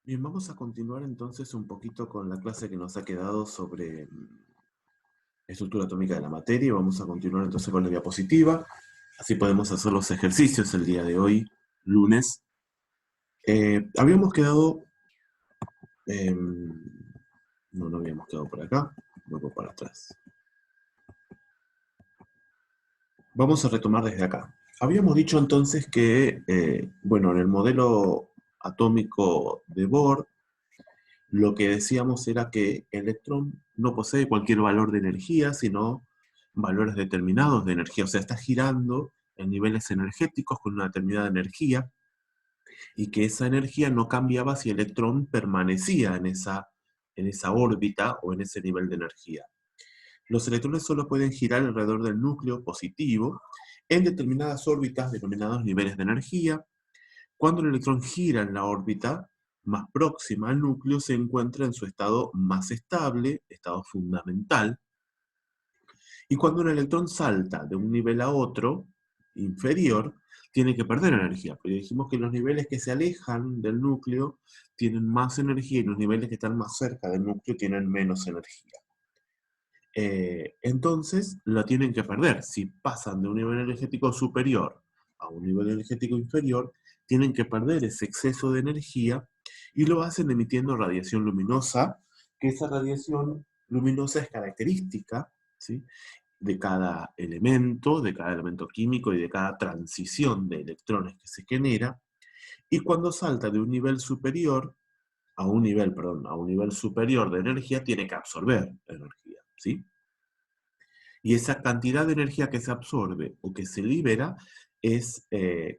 Bien, vamos a continuar entonces un poquito con la clase que nos ha quedado sobre estructura atómica de la materia. Vamos a continuar entonces con la diapositiva. Así podemos hacer los ejercicios el día de hoy, lunes. Habíamos quedado... no habíamos quedado por acá. Vuelvo para atrás. Vamos a retomar desde acá. Habíamos dicho entonces que, bueno, en el modelo atómico de Bohr, lo que decíamos era que el electrón no posee cualquier valor de energía, sino valores determinados de energía. O sea, está girando en niveles energéticos con una determinada energía y que esa energía no cambiaba si el electrón permanecía en esa órbita o en ese nivel de energía. Los electrones solo pueden girar alrededor del núcleo positivo en determinadas órbitas denominadas niveles de energía. Cuando el electrón gira en la órbita más próxima al núcleo, se encuentra en su estado más estable, estado fundamental, y cuando un electrón salta de un nivel a otro, inferior, tiene que perder energía, porque dijimos que los niveles que se alejan del núcleo tienen más energía y los niveles que están más cerca del núcleo tienen menos energía. Entonces la tienen que perder. Si pasan de un nivel energético superior a un nivel energético inferior, tienen que perder ese exceso de energía y lo hacen emitiendo radiación luminosa, que esa radiación luminosa es característica, ¿sí?, de cada elemento químico y de cada transición de electrones que se genera, y cuando salta de un nivel superior a un nivel superior de energía, tiene que absorber energía, ¿sí? Y esa cantidad de energía que se absorbe o que se libera es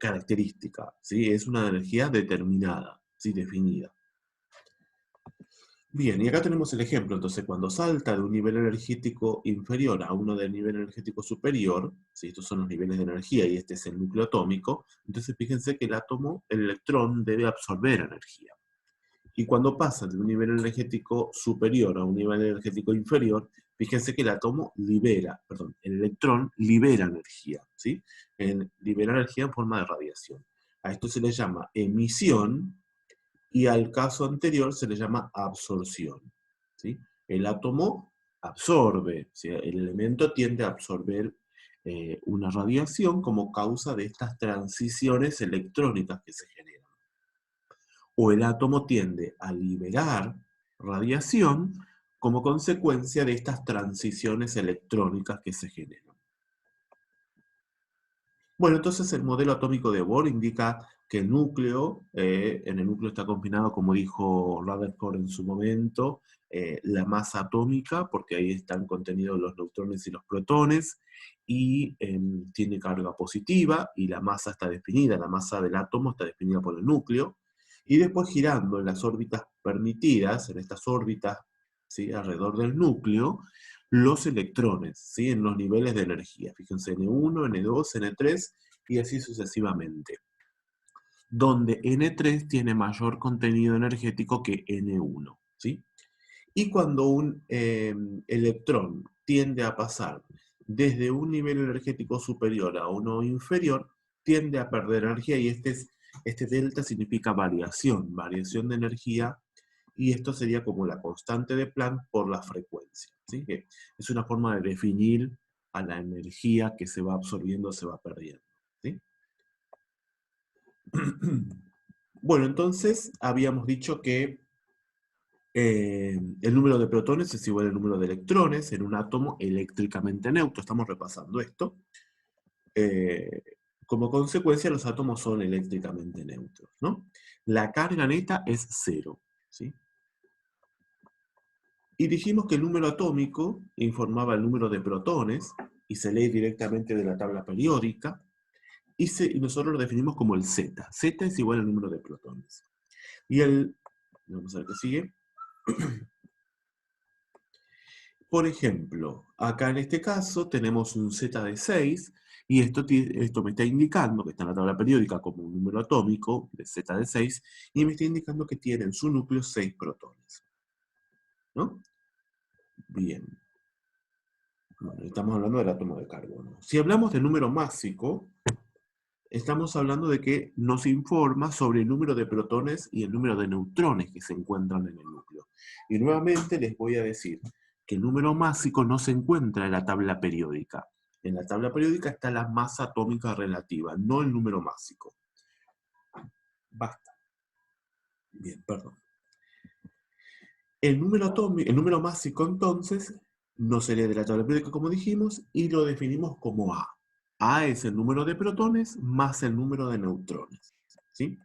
característica, ¿sí? Es una energía determinada, ¿sí?, definida. Bien, y acá tenemos el ejemplo. Entonces, cuando salta de un nivel energético inferior a uno del nivel energético superior, ¿sí?, estos son los niveles de energía y este es el núcleo atómico, entonces fíjense que el electrón debe absorber energía. Y cuando pasa de un nivel energético superior a un nivel energético inferior, fíjense que el electrón libera energía, ¿sí? Libera energía en forma de radiación. A esto se le llama emisión y al caso anterior se le llama absorción, ¿sí? El átomo absorbe, ¿sí? El elemento tiende a absorber una radiación como causa de estas transiciones electrónicas que se generan. O el átomo tiende a liberar radiación como consecuencia de estas transiciones electrónicas que se generan. Bueno, entonces el modelo atómico de Bohr indica que en el núcleo está combinado, como dijo Rutherford en su momento, la masa atómica, porque ahí están contenidos los neutrones y los protones, y tiene carga positiva, y la masa está definida, la masa del átomo está definida por el núcleo, y después girando en las órbitas permitidas, en estas órbitas, ¿sí?, alrededor del núcleo, los electrones, ¿sí?, en los niveles de energía. Fíjense, N1, N2, N3 y así sucesivamente. Donde N3 tiene mayor contenido energético que N1, ¿sí? Y cuando un electrón tiende a pasar desde un nivel energético superior a uno inferior, tiende a perder energía y este delta significa variación de energía, y esto sería como la constante de Planck por la frecuencia, ¿sí? Que es una forma de definir a la energía que se va absorbiendo, se va perdiendo, ¿sí? Bueno, entonces habíamos dicho que el número de protones es igual al número de electrones en un átomo eléctricamente neutro. Estamos repasando esto. Eh, Como consecuencia, los átomos son eléctricamente neutros, ¿no? La carga neta es cero, ¿sí? Y dijimos que el número atómico informaba el número de protones y se lee directamente de la tabla periódica, y nosotros lo definimos como el Z. Z es igual al número de protones. Vamos a ver qué sigue. Por ejemplo, acá en este caso tenemos un Z de 6, y esto me está indicando que está en la tabla periódica como un número atómico de Z de 6, y me está indicando que tiene en su núcleo 6 protones, ¿no? Bien. Bueno, estamos hablando del átomo de carbono. Si hablamos del número másico, estamos hablando de que nos informa sobre el número de protones y el número de neutrones que se encuentran en el núcleo. Y nuevamente les voy a decir que el número másico no se encuentra en la tabla periódica. En la tabla periódica está la masa atómica relativa, no el número másico. Basta. Bien, perdón. El número másico, entonces, no sería de la tabla periódica, como dijimos, y lo definimos como A. A es el número de protones más el número de neutrones. ¿Sí?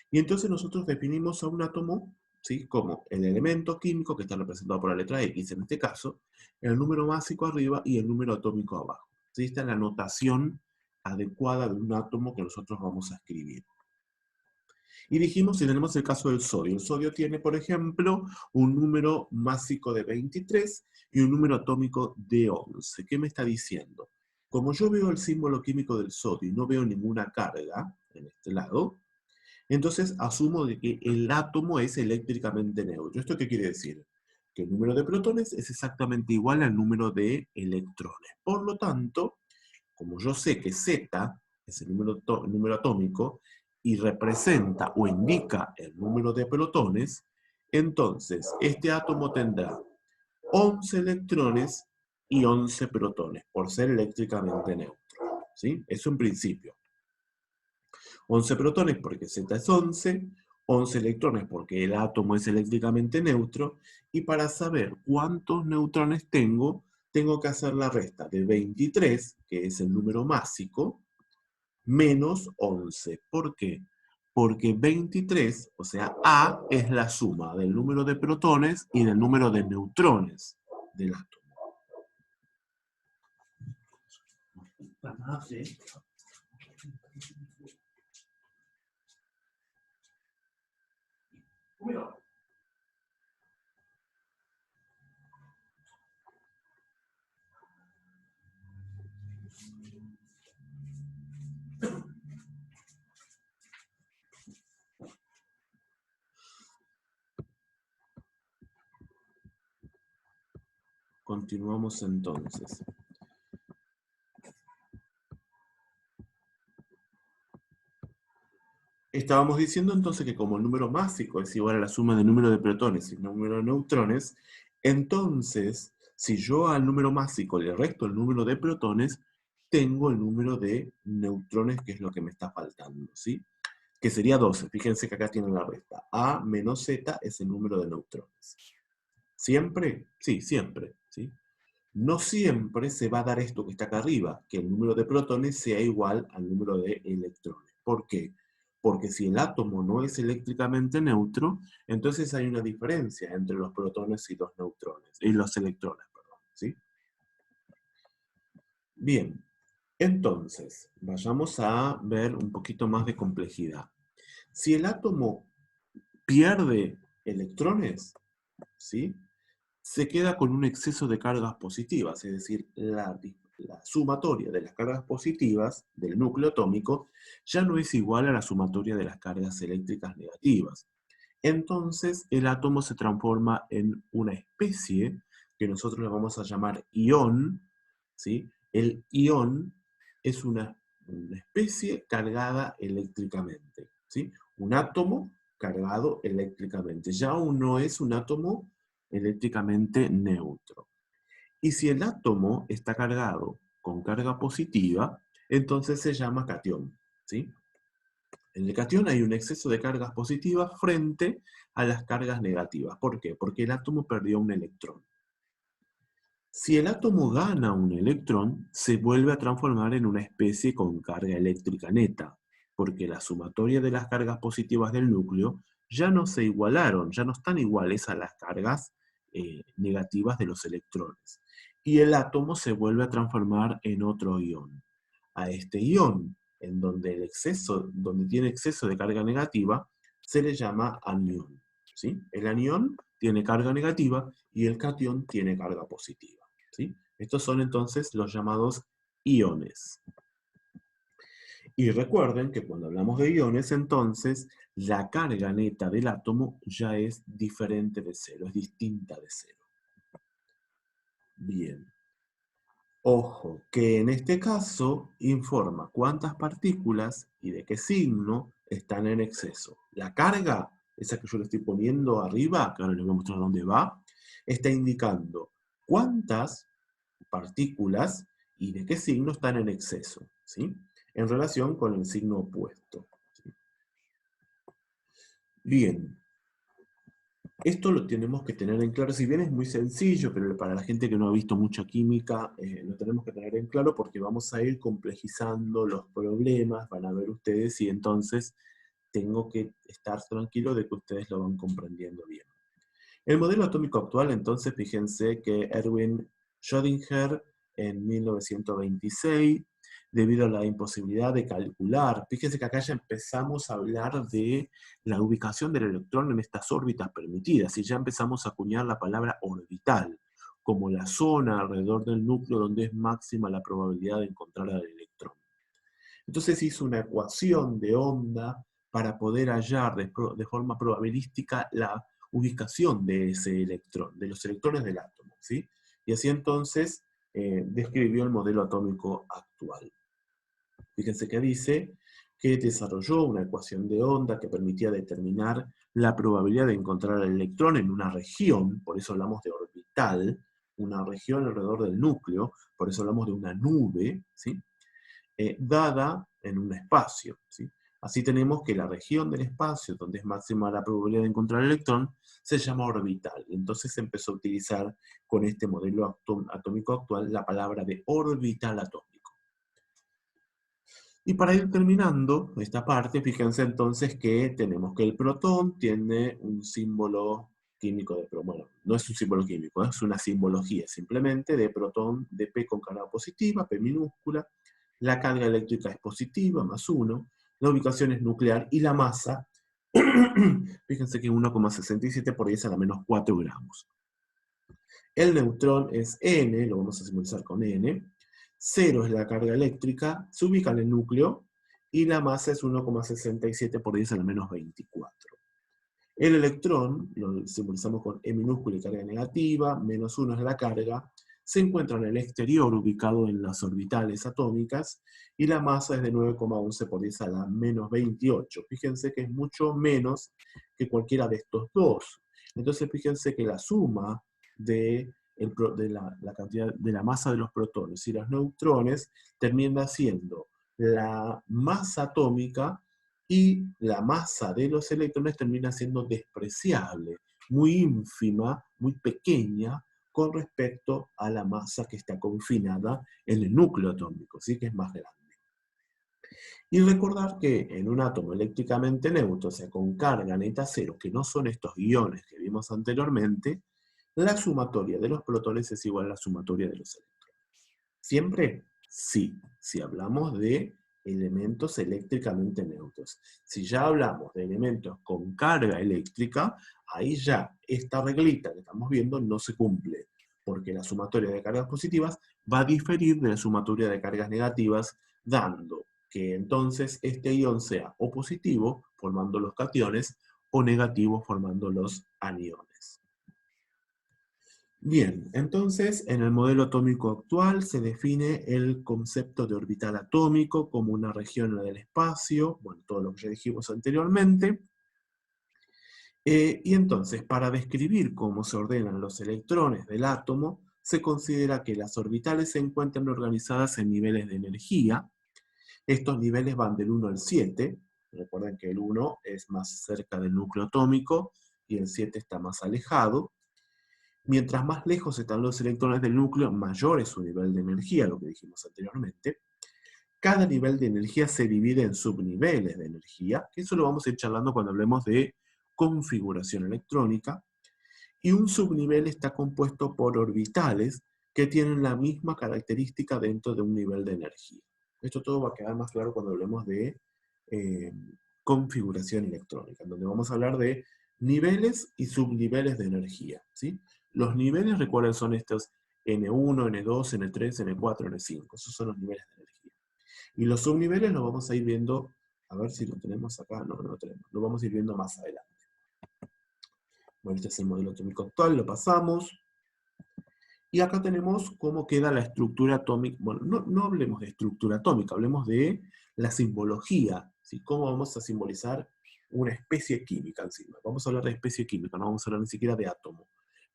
Y entonces nosotros definimos a un átomo, ¿sí?, como el elemento químico, que está representado por la letra X en este caso, el número másico arriba y el número atómico abajo. ¿Sí? Esta es la notación adecuada de un átomo que nosotros vamos a escribir. Y dijimos, si tenemos el caso del sodio. El sodio tiene, por ejemplo, un número másico de 23 y un número atómico de 11. ¿Qué me está diciendo? Como yo veo el símbolo químico del sodio y no veo ninguna carga en este lado, entonces asumo de que el átomo es eléctricamente neutro. ¿Esto qué quiere decir? Que el número de protones es exactamente igual al número de electrones. Por lo tanto, como yo sé que Z es el número atómico y representa o indica el número de protones, entonces este átomo tendrá 11 electrones y 11 protones, por ser eléctricamente neutro. ¿Sí? Eso en principio. 11 protones porque Z es 11, 11 electrones porque el átomo es eléctricamente neutro, y para saber cuántos neutrones tengo que hacer la resta de 23, que es el número másico, menos 11. ¿Por qué? Porque 23, o sea, A, es la suma del número de protones y del número de neutrones del átomo. Continuamos entonces. Estábamos diciendo entonces que como el número másico es igual a la suma del número de protones y el número de neutrones, entonces, si yo al número másico le resto el número de protones, tengo el número de neutrones, que es lo que me está faltando, ¿sí? Que sería 12. Fíjense que acá tienen la resta. A menos Z es el número de neutrones. ¿Siempre? Sí, siempre, ¿sí? No siempre se va a dar esto que está acá arriba, que el número de protones sea igual al número de electrones. ¿Por qué? Porque si el átomo no es eléctricamente neutro, entonces hay una diferencia entre los protones y los neutrones, y los electrones, perdón, ¿sí? Bien, entonces, vayamos a ver un poquito más de complejidad. Si el átomo pierde electrones, ¿sí?, se queda con un exceso de cargas positivas, es decir, la sumatoria de las cargas positivas del núcleo atómico ya no es igual a la sumatoria de las cargas eléctricas negativas. Entonces, el átomo se transforma en una especie que nosotros le vamos a llamar ión, ¿sí? El ión es una especie cargada eléctricamente, ¿sí? Un átomo cargado eléctricamente. Ya aún no es un átomo eléctricamente neutro. Y si el átomo está cargado con carga positiva, entonces se llama catión, ¿sí? En el catión hay un exceso de cargas positivas frente a las cargas negativas. ¿Por qué? Porque el átomo perdió un electrón. Si el átomo gana un electrón, se vuelve a transformar en una especie con carga eléctrica neta, porque la sumatoria de las cargas positivas del núcleo ya no se igualaron, ya no están iguales a las cargas negativas de los electrones. Y el átomo se vuelve a transformar en otro ión. A este ión, en donde donde tiene exceso de carga negativa, se le llama anión, ¿sí? El anión tiene carga negativa y el catión tiene carga positiva, ¿sí? Estos son entonces los llamados iones. Y recuerden que cuando hablamos de iones, entonces, la carga neta del átomo ya es diferente de cero, es distinta de cero. Bien. Ojo, que en este caso informa cuántas partículas y de qué signo están en exceso. La carga, esa que yo le estoy poniendo arriba, que ahora les voy a mostrar dónde va, está indicando cuántas partículas y de qué signo están en exceso, ¿sí? En relación con el signo opuesto, ¿sí? Bien, esto lo tenemos que tener en claro, si bien es muy sencillo, pero para la gente que no ha visto mucha química, lo tenemos que tener en claro porque vamos a ir complejizando los problemas, van a ver ustedes, y entonces tengo que estar tranquilo de que ustedes lo van comprendiendo bien. El modelo atómico actual, entonces, fíjense que Erwin Schrödinger en 1926, debido a la imposibilidad de calcular, fíjense que acá ya empezamos a hablar de la ubicación del electrón en estas órbitas permitidas, y ya empezamos a acuñar la palabra orbital, como la zona alrededor del núcleo donde es máxima la probabilidad de encontrar al electrón. Entonces hizo una ecuación de onda para poder hallar de forma probabilística la ubicación de ese electrón, de los electrones del átomo, ¿sí? Y así entonces describió el modelo atómico actual. Fíjense que dice que desarrolló una ecuación de onda que permitía determinar la probabilidad de encontrar el electrón en una región, por eso hablamos de orbital, una región alrededor del núcleo, por eso hablamos de una nube, ¿sí? Dada en un espacio, ¿sí? Así tenemos que la región del espacio donde es máxima la probabilidad de encontrar el electrón se llama orbital. Entonces se empezó a utilizar con este modelo atómico actual la palabra de orbital atómico. Y para ir terminando esta parte, fíjense entonces que tenemos que el protón tiene un símbolo químico de protón. Bueno, no es un símbolo químico, es una simbología simplemente de protón de P con carga positiva, P minúscula. La carga eléctrica es positiva, más 1. La ubicación es nuclear y la masa, fíjense que es 1,67 por 10 a la menos 4 gramos. El neutrón es N, lo vamos a simbolizar con N. 0 es la carga eléctrica, se ubica en el núcleo, y la masa es 1,67 por 10 a la menos 24. El electrón, lo simbolizamos con E minúscula y carga negativa, menos 1 es la carga, se encuentra en el exterior, ubicado en las orbitales atómicas, y la masa es de 9,11 por 10 a la menos 28. Fíjense que es mucho menos que cualquiera de estos dos. Entonces fíjense que la suma la cantidad de la masa de los protones y los neutrones termina siendo la masa atómica, y la masa de los electrones termina siendo despreciable, muy ínfima, muy pequeña, con respecto a la masa que está confinada en el núcleo atómico, ¿sí? Que es más grande. Y recordar que en un átomo eléctricamente neutro, o sea, con carga neta cero, que no son estos iones que vimos anteriormente, la sumatoria de los protones es igual a la sumatoria de los electrones. ¿Siempre? Sí, si hablamos de elementos eléctricamente neutros. Si ya hablamos de elementos con carga eléctrica, ahí ya esta reglita que estamos viendo no se cumple, porque la sumatoria de cargas positivas va a diferir de la sumatoria de cargas negativas, dando que entonces este ion sea o positivo, formando los cationes, o negativo, formando los aniones. Bien, entonces en el modelo atómico actual se define el concepto de orbital atómico como una región del espacio, bueno, todo lo que ya dijimos anteriormente. Y entonces, para describir cómo se ordenan los electrones del átomo, se considera que las orbitales se encuentran organizadas en niveles de energía. Estos niveles van del 1 al 7. Recuerden que el 1 es más cerca del núcleo atómico y el 7 está más alejado. Mientras más lejos están los electrones del núcleo, mayor es su nivel de energía, lo que dijimos anteriormente. Cada nivel de energía se divide en subniveles de energía, que eso lo vamos a ir charlando cuando hablemos de configuración electrónica, y un subnivel está compuesto por orbitales que tienen la misma característica dentro de un nivel de energía. Esto todo va a quedar más claro cuando hablemos de configuración electrónica, en donde vamos a hablar de niveles y subniveles de energía, ¿sí? Los niveles, recuerden, son estos N1, N2, N3, N4, N5. Esos son los niveles de energía. Y los subniveles los vamos a ir viendo, a ver si lo tenemos acá, no, no lo tenemos, lo vamos a ir viendo más adelante. Bueno, este es el modelo atómico actual, lo pasamos. Y acá tenemos cómo queda la estructura atómica. Bueno, no hablemos de estructura atómica, hablemos de la simbología, ¿sí? Cómo vamos a simbolizar una especie química encima. Vamos a hablar de especie química, no vamos a hablar ni siquiera de átomo.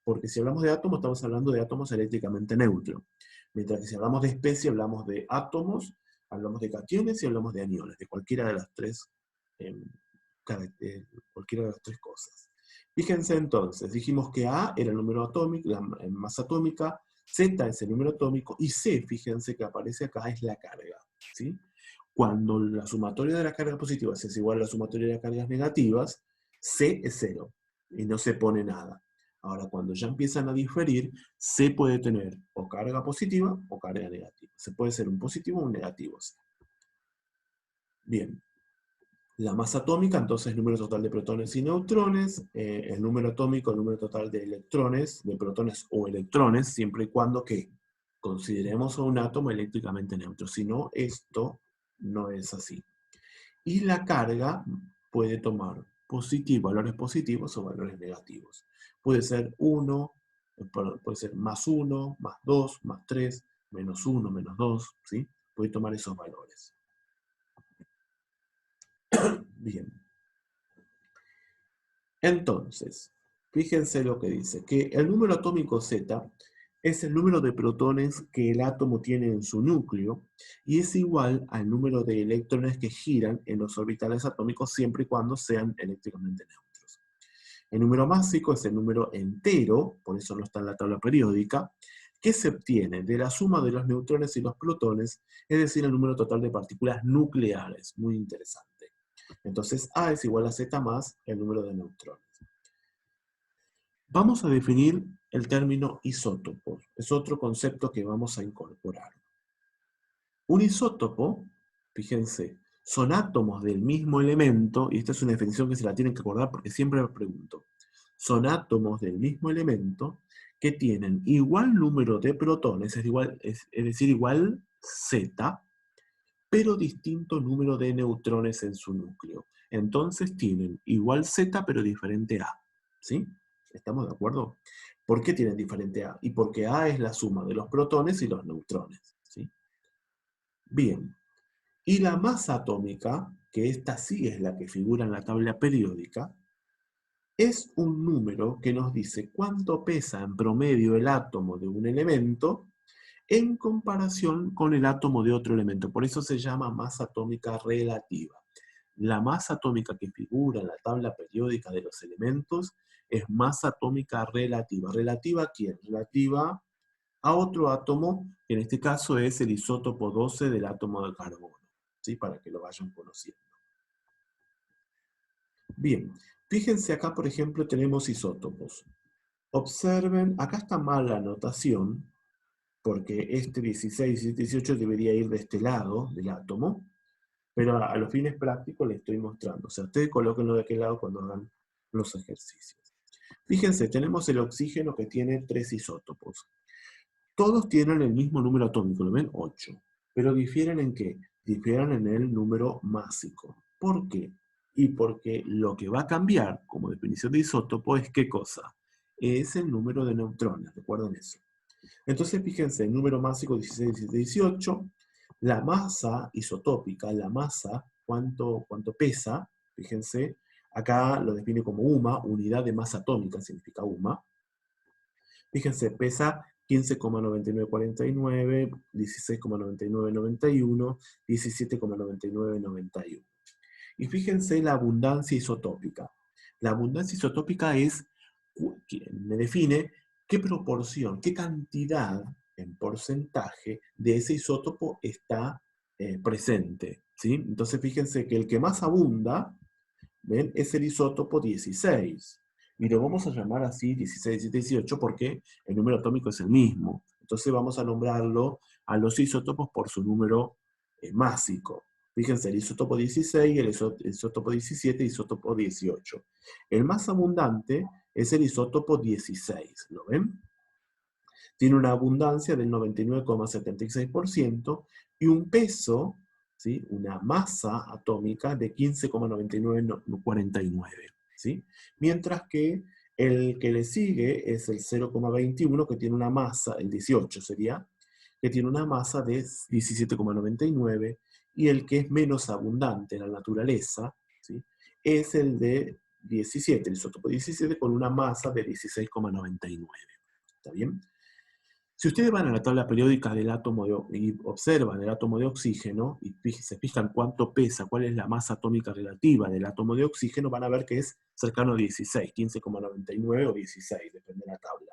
Porque si hablamos de átomo, estamos hablando de átomos eléctricamente neutros. Mientras que si hablamos de especie, hablamos de átomos, hablamos de cationes y hablamos de aniones, de cualquiera de las tres, eh, cualquiera de las tres cosas. Fíjense entonces, dijimos que A era el número atómico, la masa atómica, Z es el número atómico, y C, fíjense que aparece acá, es la carga, ¿sí? Cuando la sumatoria de las cargas positivas es igual a la sumatoria de las cargas negativas, C es 0, y no se pone nada. Ahora, cuando ya empiezan a diferir, C puede tener o carga positiva o carga negativa. Se puede ser un positivo o un negativo. Bien. La masa atómica, entonces el número total de protones y neutrones, el número atómico, el número total de electrones, de protones o electrones, siempre y cuando que consideremos a un átomo eléctricamente neutro. Si no, esto no es así. Y la carga puede tomar valores positivos o valores negativos. Puede ser 1, puede ser más 1, más 2, más 3, menos 1, menos 2, ¿sí? Puede tomar esos valores. Bien. Entonces, fíjense lo que dice, que el número atómico Z es el número de protones que el átomo tiene en su núcleo y es igual al número de electrones que giran en los orbitales atómicos siempre y cuando sean eléctricamente neutros. El número másico es el número entero, por eso no está en la tabla periódica, que se obtiene de la suma de los neutrones y los protones, es decir, el número total de partículas nucleares. Muy interesante. Entonces A es igual a Z más el número de neutrones. Vamos a definir el término isótopo. Es otro concepto que vamos a incorporar. Un isótopo, fíjense, son átomos del mismo elemento, y esta es una definición que se la tienen que acordar porque siempre me pregunto. Son átomos del mismo elemento que tienen igual número de protones, es decir, igual Z, pero distinto número de neutrones en su núcleo. Entonces tienen igual Z, pero diferente A. ¿Sí? ¿Estamos de acuerdo? ¿Por qué tienen diferente A? Y porque A es la suma de los protones y los neutrones. ¿Sí? Bien. Y la masa atómica, que esta sí es la que figura en la tabla periódica, es un número que nos dice cuánto pesa en promedio el átomo de un elemento en comparación con el átomo de otro elemento. Por eso se llama masa atómica relativa. La masa atómica que figura en la tabla periódica de los elementos es masa atómica relativa. ¿Relativa a quién? Relativa a otro átomo, que en este caso es el isótopo 12 del átomo de carbono, ¿sí? Para que lo vayan conociendo. Bien, fíjense acá, por ejemplo, tenemos isótopos. Observen, acá está mal la anotación, porque este 16 y 18 debería ir de este lado del átomo, pero a los fines prácticos les estoy mostrando. O sea, ustedes colóquenlo de aquel lado cuando hagan los ejercicios. Fíjense, tenemos el oxígeno que tiene 3 isótopos. Todos tienen el mismo número atómico, ¿lo ven? 8. Pero difieren en qué? Difieren en el número másico. ¿Por qué? Y porque lo que va a cambiar como definición de isótopo es ¿qué cosa? Es el número de neutrones, recuerden eso. Entonces, fíjense, el número másico 16, 17, 18, la masa isotópica, la masa, cuánto pesa, fíjense, acá lo define como UMA, unidad de masa atómica, significa UMA. Fíjense, pesa 15,9949, 16,9991, 17,9991. Y fíjense la abundancia isotópica. La abundancia isotópica es, me define qué proporción, qué cantidad en porcentaje de ese isótopo está presente. ¿Sí? Entonces fíjense que el que más abunda, ¿ven? Es el isótopo 16. Y lo vamos a llamar así 16, 17, 18 porque el número atómico es el mismo. Entonces vamos a nombrarlo a los isótopos por su número másico. Fíjense, el isótopo 16, el isótopo 17, el isótopo 18. El más abundante es el isótopo 16, ¿lo ven? Tiene una abundancia del 99,76% y un peso, ¿sí? Una masa atómica de 15,9949. ¿Sí? Mientras que El que le sigue es el 0,21, que tiene una masa, el 18 sería, que tiene una masa de 17,99, y el que es menos abundante en la naturaleza, ¿sí?, es el de 17, el isótopo 17, con una masa de 16,99. ¿Está bien? Si ustedes van a la tabla periódica del átomo y observan el átomo de oxígeno y se fijan cuánto pesa, cuál es la masa atómica relativa del átomo de oxígeno, van a ver que es cercano a 16, 15,99 o 16, depende de la tabla.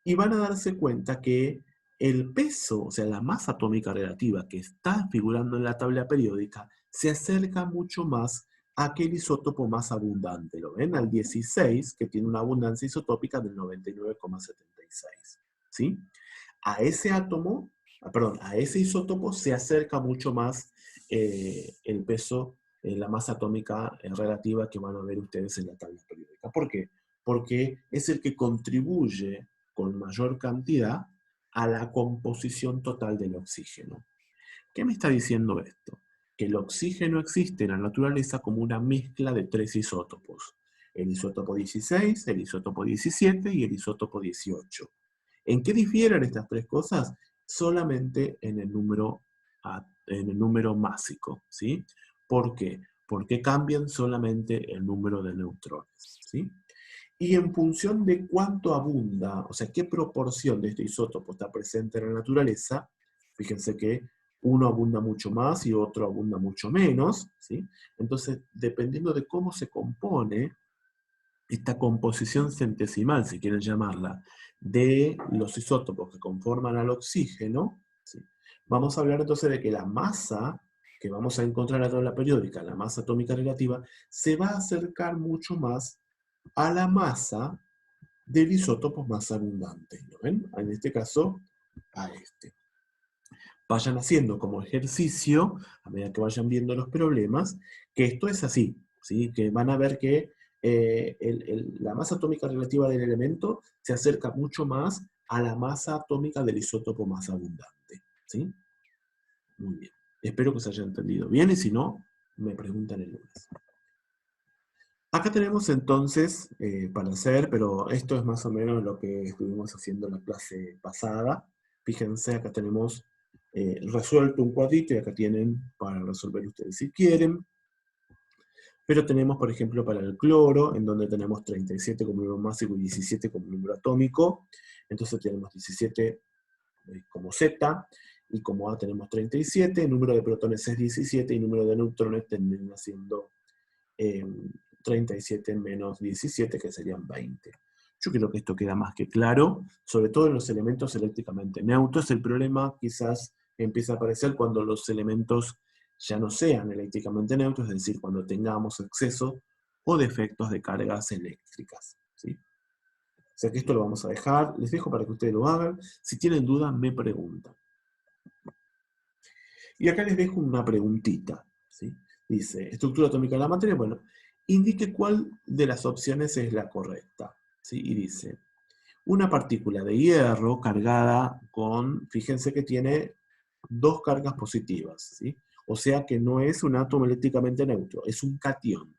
Y van a darse cuenta que el peso, o sea, la masa atómica relativa que está figurando en la tabla periódica, se acerca mucho más a aquel isótopo más abundante. ¿Lo ven? Al 16, que tiene una abundancia isotópica del 99,76. ¿Sí? A ese átomo, perdón, a ese isótopo se acerca mucho más el peso, la masa atómica relativa que van a ver ustedes en la tabla periódica. ¿Por qué? Porque es el que contribuye con mayor cantidad a la composición total del oxígeno. ¿Qué me está diciendo esto? Que el oxígeno existe en la naturaleza como una mezcla de tres isótopos: el isótopo 16, el isótopo 17 y el isótopo 18. ¿En qué difieren estas tres cosas? Solamente en el número másico, ¿sí? ¿Por qué? Porque cambian solamente el número de neutrones, ¿sí? Y en función de cuánto abunda, o sea, qué proporción de este isótopo está presente en la naturaleza, fíjense que uno abunda mucho más y otro abunda mucho menos, ¿sí? Entonces, dependiendo de cómo se compone esta composición centesimal, si quieren llamarla, de los isótopos que conforman al oxígeno, ¿sí?, vamos a hablar entonces de que la masa que vamos a encontrar en la tabla periódica, la masa atómica relativa, se va a acercar mucho más a la masa del isótopo más abundante. ¿Lo ven? En este caso, a este. Vayan haciendo como ejercicio, a medida que vayan viendo los problemas, que esto es así, ¿sí? Que van a ver que la masa atómica relativa del elemento se acerca mucho más a la masa atómica del isótopo más abundante, ¿sí? Muy bien. Espero que se haya entendido bien, y si no, me preguntan el lunes. Acá tenemos entonces para hacer, pero esto es más o menos lo que estuvimos haciendo en la clase pasada. Fíjense, acá tenemos resuelto un cuadrito, y acá tienen para resolver ustedes si quieren. Pero tenemos, por ejemplo, para el cloro, en donde tenemos 37 como número másico y 17 como número atómico. Entonces tenemos 17 como Z, y como A tenemos 37, el número de protones es 17, y el número de neutrones termina siendo 37 menos 17, que serían 20. Yo creo que esto queda más que claro, sobre todo en los elementos eléctricamente neutros. El problema quizás empieza a aparecer cuando los elementos ya no sean eléctricamente neutros, es decir, cuando tengamos exceso o defectos de cargas eléctricas, ¿sí? O sea que esto lo vamos a dejar, les dejo para que ustedes lo hagan. Si tienen dudas, me preguntan. Y acá les dejo una preguntita, ¿sí? Dice, estructura atómica de la materia. Bueno, indique cuál de las opciones es la correcta, ¿sí? Y dice, una partícula de hierro cargada con, fíjense que tiene dos cargas positivas, ¿sí? O sea que no es un átomo eléctricamente neutro, es un catión.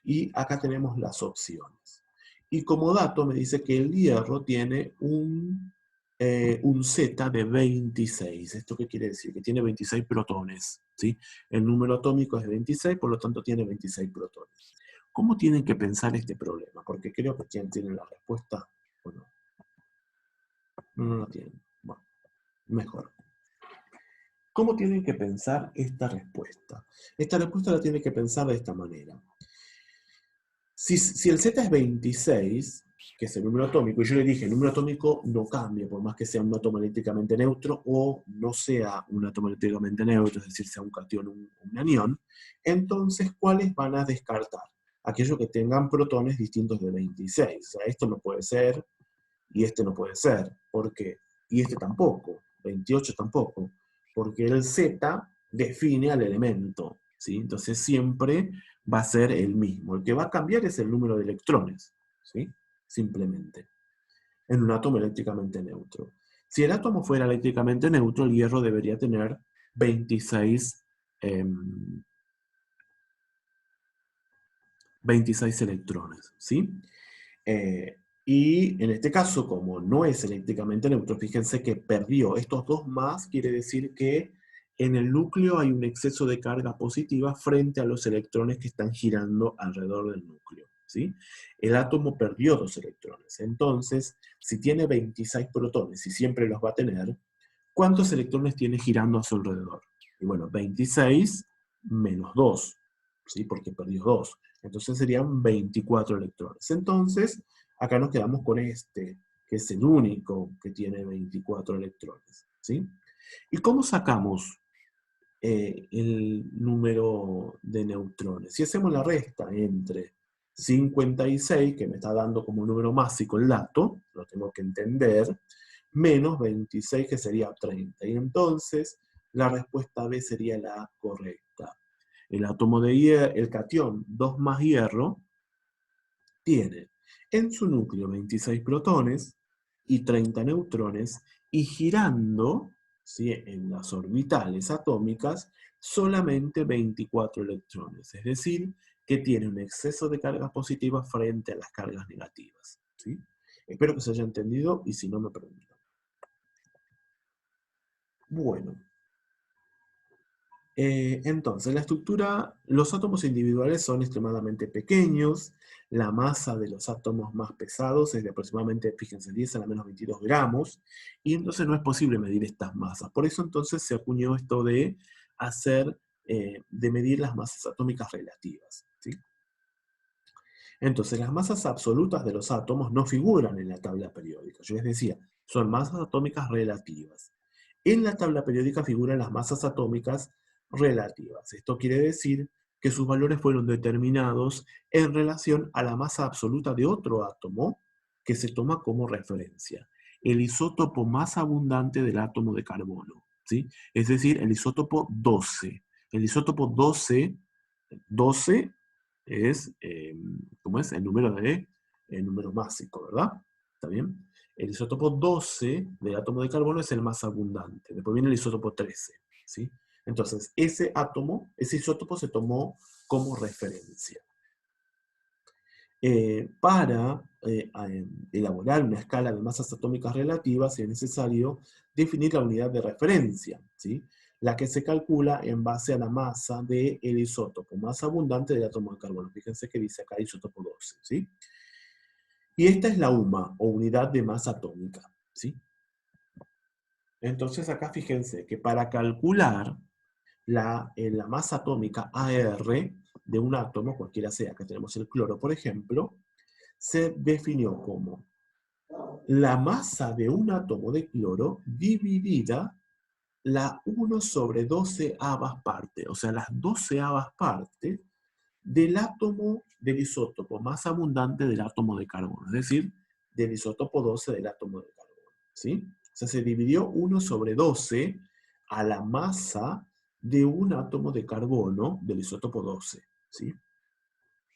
Y acá tenemos las opciones. Y como dato me dice que el hierro tiene un Z de 26. ¿Esto qué quiere decir? Que tiene 26 protones, ¿sí? El número atómico es de 26, por lo tanto tiene 26 protones. ¿Cómo tienen que pensar este problema? Porque creo que tienen la respuesta, ¿o no? No la tienen. Bueno, mejor. ¿Cómo tienen que pensar esta respuesta? Esta respuesta la tienen que pensar de esta manera. Si el Z es 26, que es el número atómico, y yo le dije, el número atómico no cambia, por más que sea un átomo eléctricamente neutro o no sea un átomo eléctricamente neutro, es decir, sea un catión o un anión, entonces, ¿cuáles van a descartar? Aquellos que tengan protones distintos de 26. O sea, esto no puede ser, y este no puede ser. ¿Por qué? Y este tampoco, 28 tampoco, porque el Z define al elemento, ¿sí? Entonces siempre va a ser el mismo. El que va a cambiar es el número de electrones, ¿sí? Simplemente, en un átomo eléctricamente neutro. Si el átomo fuera eléctricamente neutro, el hierro debería tener 26 26 electrones, ¿sí? Y en este caso, como no es eléctricamente neutro, fíjense que perdió estos dos más, quiere decir que en el núcleo hay un exceso de carga positiva frente a los electrones que están girando alrededor del núcleo, ¿sí? El átomo perdió 2 electrones. Entonces, si tiene 26 protones, y siempre los va a tener, ¿cuántos electrones tiene girando a su alrededor? Y bueno, 26 menos 2, ¿sí? Porque perdió 2. Entonces serían 24 electrones. Entonces, acá nos quedamos con este, que es el único que tiene 24 electrones, ¿sí? ¿Y cómo sacamos el número de neutrones? Si hacemos la resta entre 56, que me está dando como número másico el dato, lo tengo que entender, menos 26, que sería 30. Y entonces la respuesta B sería la correcta. El átomo de hierro, el catión 2 más hierro, tiene en su núcleo 26 protones y 30 neutrones, y girando, ¿sí?, en las orbitales atómicas solamente 24 electrones. Es decir, que tiene un exceso de cargas positivas frente a las cargas negativas, ¿sí? Espero que se haya entendido, y si no, me preguntan. Bueno, entonces, la estructura, los átomos individuales son extremadamente pequeños, la masa de los átomos más pesados es de aproximadamente, fíjense, 10 a la menos 22 gramos, y entonces no es posible medir estas masas. Por eso entonces se acuñó esto de de medir las masas atómicas relativas, ¿sí? Entonces, las masas absolutas de los átomos no figuran en la tabla periódica. Yo les decía, son masas atómicas relativas. En la tabla periódica figuran las masas atómicas relativas. Esto quiere decir que sus valores fueron determinados en relación a la masa absoluta de otro átomo que se toma como referencia, el isótopo más abundante del átomo de carbono, ¿sí? Es decir, el isótopo 12. El isótopo 12 es, ¿cómo es? El número másico, ¿verdad? ¿Está bien? El isótopo 12 del átomo de carbono es el más abundante. Después viene el isótopo 13, ¿sí? Entonces, ese átomo, ese isótopo se tomó como referencia. Para elaborar una escala de masas atómicas relativas es necesario definir la unidad de referencia, ¿sí?, la que se calcula en base a la masa del isótopo más abundante del átomo de carbono. Fíjense que dice acá isótopo 12, ¿sí? Y esta es la UMA, o unidad de masa atómica, ¿sí? Entonces acá fíjense que para calcular la masa atómica AR de un átomo, cualquiera sea, acá tenemos el cloro, por ejemplo, se definió como la masa de un átomo de cloro dividida la 1 sobre 12ª parte, o sea, las 12ª partes del átomo del isótopo más abundante del átomo de carbono, es decir, del isótopo 12 del átomo de carbono, ¿sí? O sea, se dividió 1 sobre 12 a la masa de un átomo de carbono del isótopo 12, ¿sí?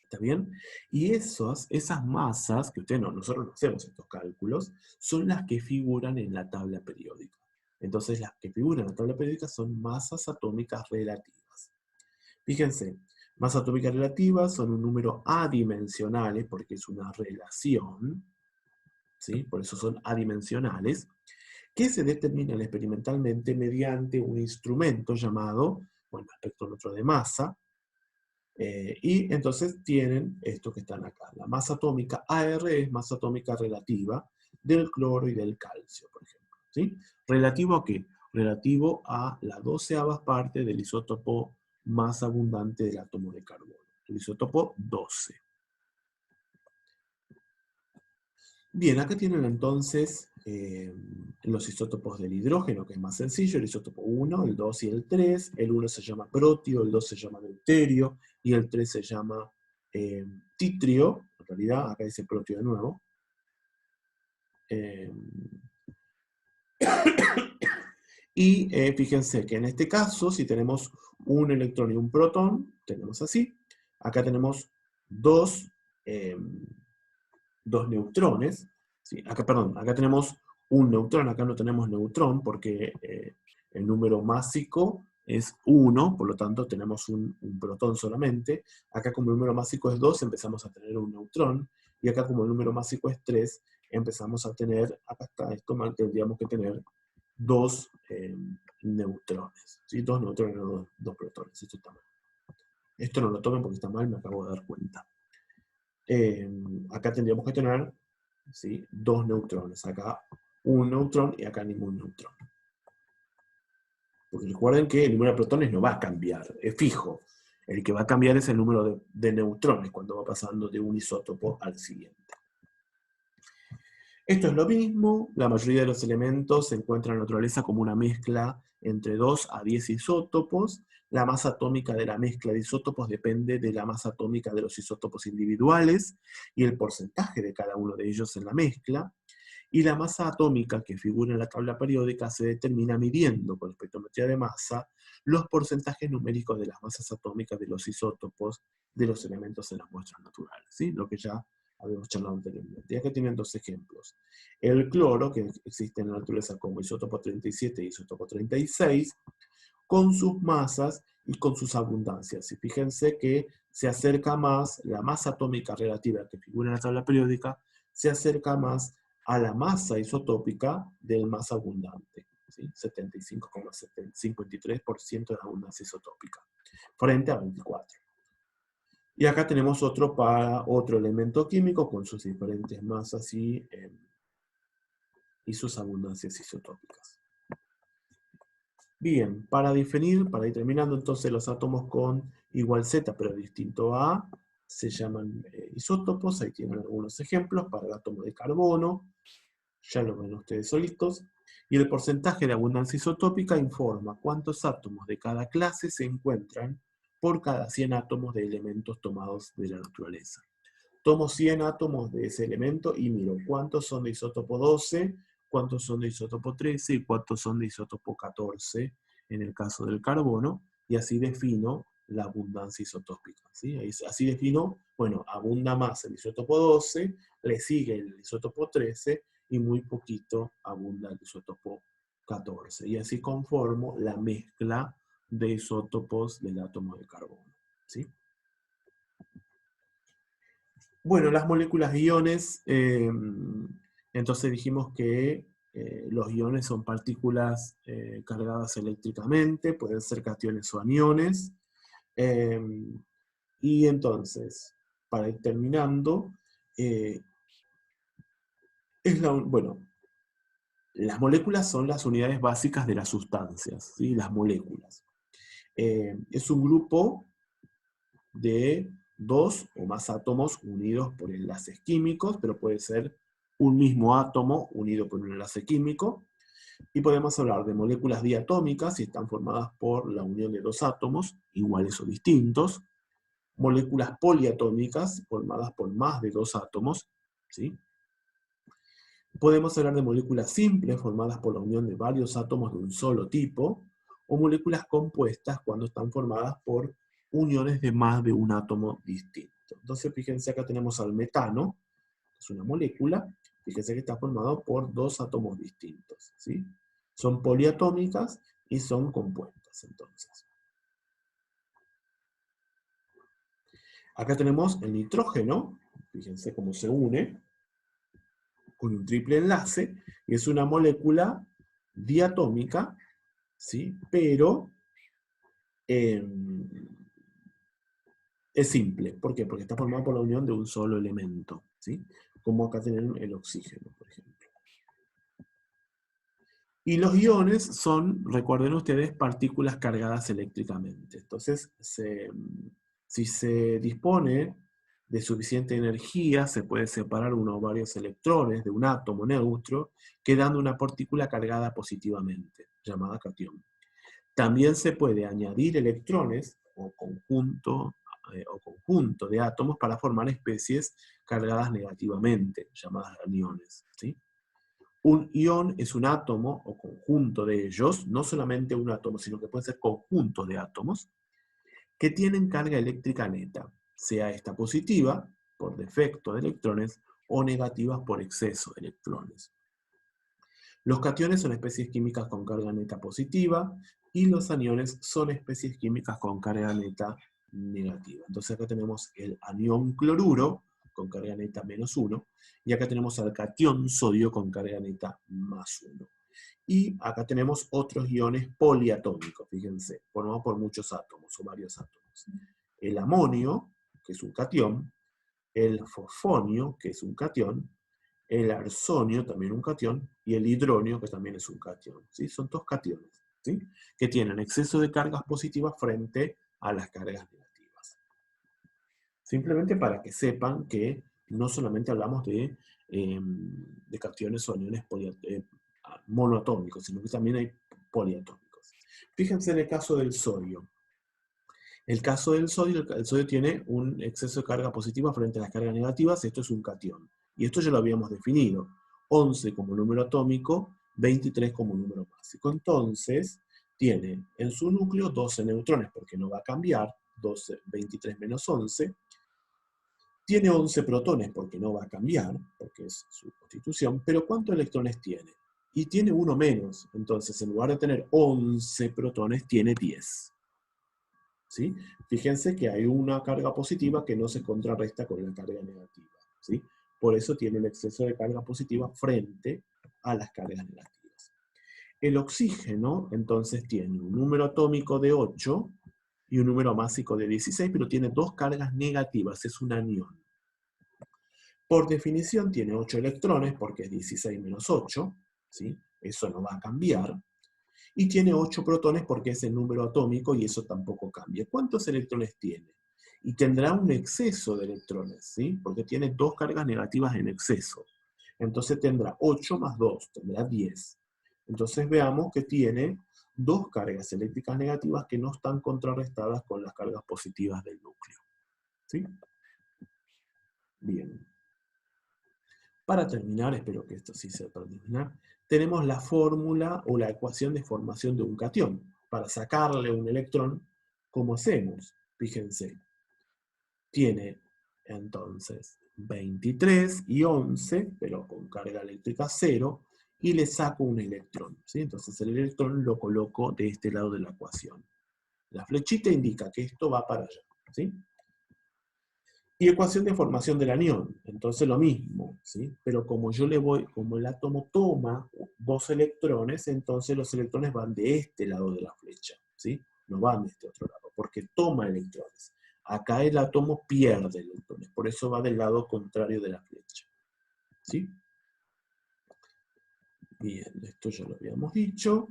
¿Está bien? Y esas masas, que nosotros no hacemos estos cálculos, son las que figuran en la tabla periódica. Entonces, las que figuran en la tabla periódica son masas atómicas relativas. Fíjense, masas atómicas relativas son un número adimensionales, porque es una relación, ¿sí? Por eso son adimensionales, que se determinan experimentalmente mediante un instrumento llamado, bueno, espectrómetro de masa, y entonces tienen esto que están acá. La masa atómica AR es masa atómica relativa del cloro y del calcio, por ejemplo, ¿sí? ¿Relativo a qué? Relativo a la 12ª parte del isótopo más abundante del átomo de carbono, el isótopo 12. Bien, acá tienen entonces los isótopos del hidrógeno, que es más sencillo, el isótopo 1, el 2 y el 3. El 1 se llama protio, el 2 se llama deuterio, y el 3 se llama titrio. En realidad, acá dice protio de nuevo. Eh, y fíjense que en este caso, si tenemos un electrón y un protón, tenemos así. Acá tenemos dos neutrones, ¿sí? Acá, perdón, acá tenemos un neutrón, acá no tenemos neutrón porque el número másico es 1, por lo tanto tenemos un protón solamente. Acá como el número másico es 2, empezamos a tener un neutrón, y acá como el número másico es 3, empezamos a tener, acá está esto mal, tendríamos que tener 2 neutrones, ¿sí? 2 neutrones, no 2 protones, esto está mal. Esto no lo tomen porque está mal, me acabo de dar cuenta. Acá tendríamos que tener, ¿sí?, 2 neutrones, acá un neutrón y acá ningún neutrón. Porque recuerden que el número de protones no va a cambiar, es fijo. El que va a cambiar es el número de neutrones cuando va pasando de un isótopo al siguiente. Esto es lo mismo, la mayoría de los elementos se encuentran en la naturaleza como una mezcla entre 2 a 10 isótopos. La masa atómica de la mezcla de isótopos depende de la masa atómica de los isótopos individuales y el porcentaje de cada uno de ellos en la mezcla. Y la masa atómica que figura en la tabla periódica se determina midiendo con espectrometría de masa los porcentajes numéricos de las masas atómicas de los isótopos de los elementos en las muestras naturales, ¿sí? Lo que ya habíamos charlado anteriormente. Y acá tienen dos ejemplos. El cloro, que existe en la naturaleza como isótopo 37 y isótopo 36, con sus masas y con sus abundancias. Y fíjense que se acerca más, la masa atómica relativa que figura en la tabla periódica, se acerca más a la masa isotópica del más abundante, ¿sí? 75,53% de la abundancia isotópica, frente a 24. Y acá tenemos otro elemento químico con sus diferentes masas y sus abundancias isotópicas. Bien, para ir terminando, entonces los átomos con igual Z pero distinto a A se llaman isótopos. Ahí tienen algunos ejemplos para el átomo de carbono, ya lo ven ustedes solitos. Y el porcentaje de abundancia isotópica informa cuántos átomos de cada clase se encuentran por cada 100 átomos de elementos tomados de la naturaleza. Tomo 100 átomos de ese elemento y miro cuántos son de isótopo 12, cuántos son de isótopo 13 y cuántos son de isótopo 14 en el caso del carbono, y así defino la abundancia isotópica, ¿sí? Así defino, bueno, abunda más el isótopo 12, le sigue el isótopo 13 y muy poquito abunda el isótopo 14. Y así conformo la mezcla de isótopos del átomo de carbono, ¿sí? Bueno, las moléculas iones, entonces dijimos que los iones son partículas cargadas eléctricamente, pueden ser cationes o aniones. Y entonces, para ir terminando, bueno, las moléculas son las unidades básicas de las sustancias, ¿sí? Las moléculas. Es un grupo de 2 o más átomos unidos por enlaces químicos, pero puede ser un mismo átomo unido por un enlace químico. Y podemos hablar de moléculas diatómicas si están formadas por la unión de 2 átomos, iguales o distintos. Moléculas poliatómicas formadas por más de 2 átomos, ¿sí? Podemos hablar de moléculas simples formadas por la unión de varios átomos de un solo tipo, o moléculas compuestas cuando están formadas por uniones de más de un átomo distinto. Entonces fíjense, acá tenemos al metano, que es una molécula, fíjense que está formado por 2 átomos distintos, ¿sí? Son poliatómicas y son compuestas, entonces. Acá tenemos el nitrógeno, fíjense cómo se une, con un triple enlace, y es una molécula diatómica, ¿sí? Pero es simple. ¿Por qué? Porque está formada por la unión de un solo elemento, ¿sí? Como acá tienen el oxígeno, por ejemplo. Y los iones son, recuerden ustedes, partículas cargadas eléctricamente. Entonces, si se dispone de suficiente energía, se puede separar uno o varios electrones de un átomo neutro, quedando una partícula cargada positivamente, llamada catión. También se puede añadir electrones o conjunto de átomos para formar especies cargadas negativamente, llamadas aniones, ¿sí? Un ion es un átomo o conjunto de ellos, no solamente un átomo, sino que puede ser conjuntos de átomos, que tienen carga eléctrica neta, sea esta positiva, por defecto de electrones, o negativas por exceso de electrones. Los cationes son especies químicas con carga neta positiva, y los aniones son especies químicas con carga neta negativa. Entonces acá tenemos el anión cloruro con carga neta -1, y acá tenemos al catión sodio con carga neta +1. Y acá tenemos otros iones poliatómicos, fíjense, formados por muchos átomos o varios átomos. El amonio, que es un catión, el fosfonio, que es un catión, el arsonio, también un catión, y el hidronio, que también es un catión. ¿Sí? Son todos cationes, ¿sí? Que tienen exceso de cargas positivas frente a las cargas negativas. Simplemente para que sepan que no solamente hablamos de cationes o aniones monoatómicos, sino que también hay poliatómicos. Fíjense en el caso del sodio. El caso del sodio, el sodio tiene un exceso de carga positiva frente a las cargas negativas, esto es un catión. Y esto ya lo habíamos definido. 11 como número atómico, 23 como número básico. Entonces, tiene en su núcleo 12 neutrones, porque no va a cambiar, 12, 23 menos 11. Tiene 11 protones, porque no va a cambiar, porque es su constitución, pero ¿cuántos electrones tiene? Y tiene uno menos, entonces en lugar de tener 11 protones, tiene 10. ¿Sí? Fíjense que hay una carga positiva que no se contrarresta con la carga negativa. ¿Sí? Por eso tiene un exceso de carga positiva frente a las cargas negativas. El oxígeno, entonces, tiene un número atómico de 8 y un número másico de 16, pero tiene dos cargas negativas, es un anión. Por definición tiene 8 electrones, porque es 16 menos 8, ¿sí? Eso no va a cambiar. Y tiene 8 protones porque es el número atómico y eso tampoco cambia. ¿Cuántos electrones tiene? Y tendrá un exceso de electrones, ¿sí? Porque tiene dos cargas negativas en exceso. Entonces tendrá 8 más 2, tendrá 10. Entonces veamos que tiene dos cargas eléctricas negativas que no están contrarrestadas con las cargas positivas del núcleo. ¿Sí? Bien. Para terminar, espero que esto sí sea para terminar, tenemos la fórmula o la ecuación de formación de un catión. Para sacarle un electrón, ¿cómo hacemos? Fíjense, tiene entonces 23 y 11, pero con carga eléctrica 0, y le saco un electrón. ¿Sí? Entonces el electrón lo coloco de este lado de la ecuación. La flechita indica que esto va para allá. ¿Sí? Y ecuación de formación del anión, entonces lo mismo, ¿sí? Pero como como el átomo toma dos electrones, entonces los electrones van de este lado de la flecha, ¿sí? No van de este otro lado, porque toma electrones. Acá el átomo pierde electrones, por eso va del lado contrario de la flecha, ¿sí? Bien, esto ya lo habíamos dicho.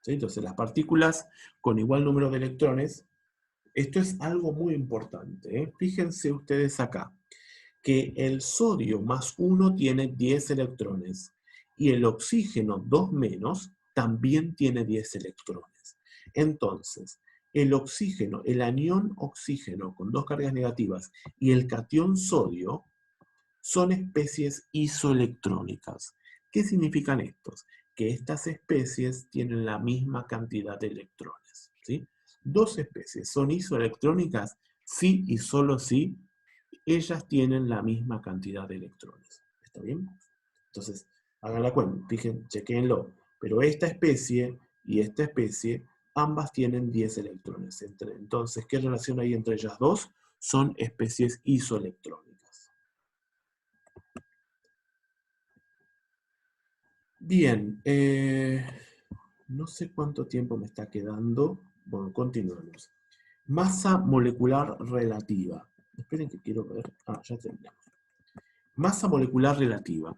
¿Sí? Entonces las partículas con igual número de electrones, esto es algo muy importante, ¿eh? Fíjense ustedes acá, que el sodio más 1 tiene 10 electrones y el oxígeno 2 menos también tiene 10 electrones. Entonces, el oxígeno, el anión oxígeno con dos cargas negativas y el catión sodio son especies isoelectrónicas. ¿Qué significan estos? Que estas especies tienen la misma cantidad de electrones. ¿Sí? Dos especies son isoelectrónicas si y solo si ellas tienen la misma cantidad de electrones. ¿Está bien? Entonces, hagan la cuenta, fíjense, chequéenlo. Pero esta especie y esta especie, ambas tienen 10 electrones. Entonces, ¿qué relación hay entre ellas dos? Son especies isoelectrónicas. Bien, no sé cuánto tiempo me está quedando. Bueno, continuamos. Masa molecular relativa. Esperen que quiero ver. Ah, ya terminamos. Masa molecular relativa.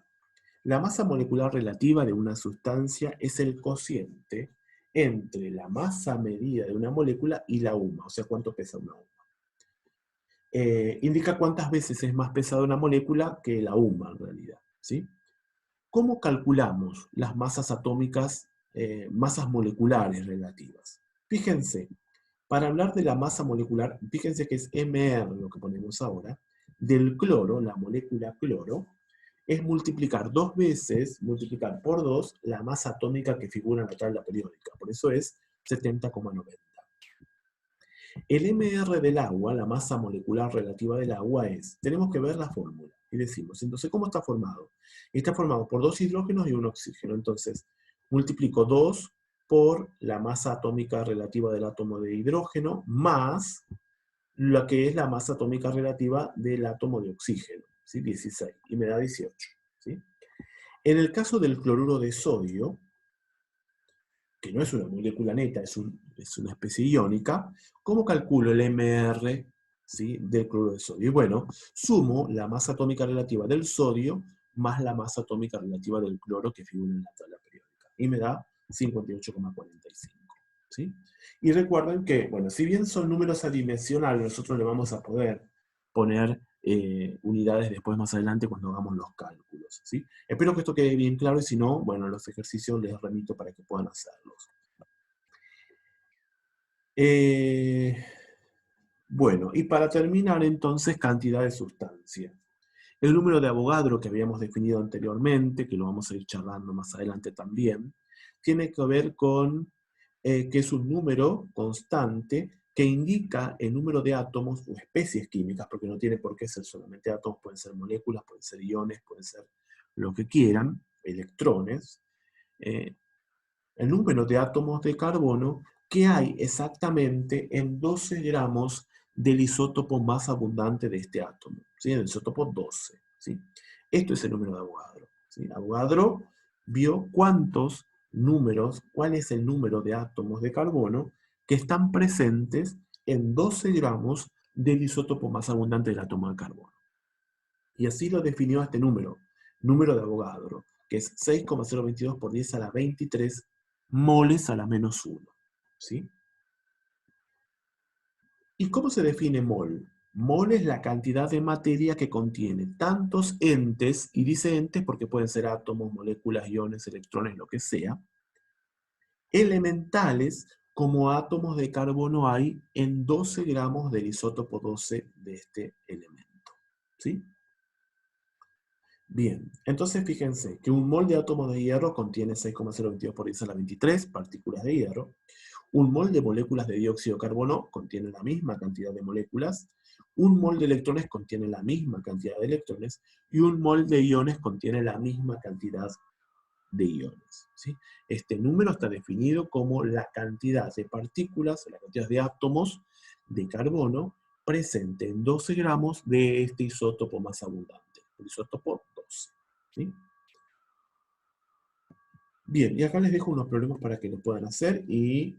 La masa molecular relativa de una sustancia es el cociente entre la masa medida de una molécula y la UMA, o sea, cuánto pesa una UMA. Indica cuántas veces es más pesada una molécula que la UMA en realidad. ¿Sí? ¿Cómo calculamos las masas atómicas, masas moleculares relativas? Fíjense, para hablar de la masa molecular, fíjense que es MR lo que ponemos ahora, del cloro, la molécula cloro, es multiplicar dos veces, multiplicar por 2, la masa atómica que figura en la tabla periódica. Por eso es 70,90. El MR del agua, la masa molecular relativa del agua es, tenemos que ver la fórmula. Y decimos, entonces, ¿cómo está formado? Está formado por dos hidrógenos y un oxígeno. Entonces, multiplico 2 por la masa atómica relativa del átomo de hidrógeno más lo que es la masa atómica relativa del átomo de oxígeno, ¿sí? 16, y me da 18. ¿Sí? En el caso del cloruro de sodio, que no es una molécula neta, es una especie iónica, ¿cómo calculo el MR, ¿sí?, del cloruro de sodio? Y bueno, sumo la masa atómica relativa del sodio más la masa atómica relativa del cloro que figura en la tabla periódica. Y me da 58,45. ¿Sí? Y recuerden que, bueno, si bien son números adimensionales, nosotros le vamos a poder poner unidades después más adelante cuando hagamos los cálculos. ¿Sí? Espero que esto quede bien claro y si no, bueno, los ejercicios les remito para que puedan hacerlos. Bueno, y para terminar entonces, cantidad de sustancia. El número de Avogadro que habíamos definido anteriormente, que lo vamos a ir charlando más adelante también, tiene que ver con que es un número constante que indica el número de átomos o especies químicas, porque no tiene por qué ser solamente átomos, pueden ser moléculas, pueden ser iones, pueden ser lo que quieran, electrones, eh, el número de átomos de carbono que hay exactamente en 12 gramos del isótopo más abundante de este átomo, ¿sí? El isótopo 12. ¿Sí? Esto es el número de Avogadro. ¿Sí? Avogadro vio cuántos números, cuál es el número de átomos de carbono que están presentes en 12 gramos del isótopo más abundante del átomo de carbono. Y así lo definió este número de Avogadro, que es 6,022 por 10 a la 23 moles a la menos 1. ¿Sí? ¿Y cómo se define mol? Mol es la cantidad de materia que contiene tantos entes, y dice entes porque pueden ser átomos, moléculas, iones, electrones, lo que sea, elementales como átomos de carbono hay en 12 gramos del isótopo 12 de este elemento. ¿Sí? Bien, entonces fíjense que un mol de átomos de hierro contiene 6,022 por 10 a la 23 partículas de hierro. Un mol de moléculas de dióxido de carbono contiene la misma cantidad de moléculas. Un mol de electrones contiene la misma cantidad de electrones. Y un mol de iones contiene la misma cantidad de iones. ¿Sí? Este número está definido como la cantidad de partículas, la cantidad de átomos de carbono presente en 12 gramos de este isótopo más abundante, el isótopo 12. ¿Sí? Bien, y acá les dejo unos problemas para que lo puedan hacer y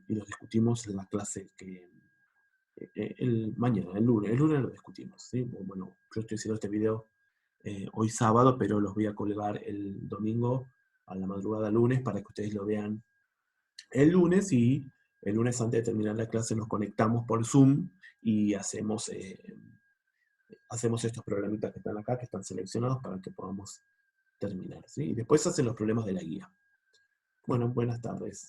los discutimos en la clase que mañana, el lunes lo discutimos. ¿Sí? Bueno, yo estoy haciendo este video hoy sábado, pero los voy a colgar el domingo a la madrugada lunes para que ustedes lo vean el lunes, y el lunes antes de terminar la clase nos conectamos por Zoom y hacemos estos programitas que están acá, que están seleccionados para que podamos terminar. ¿Sí? Y después hacen los problemas de la guía. Bueno, buenas tardes.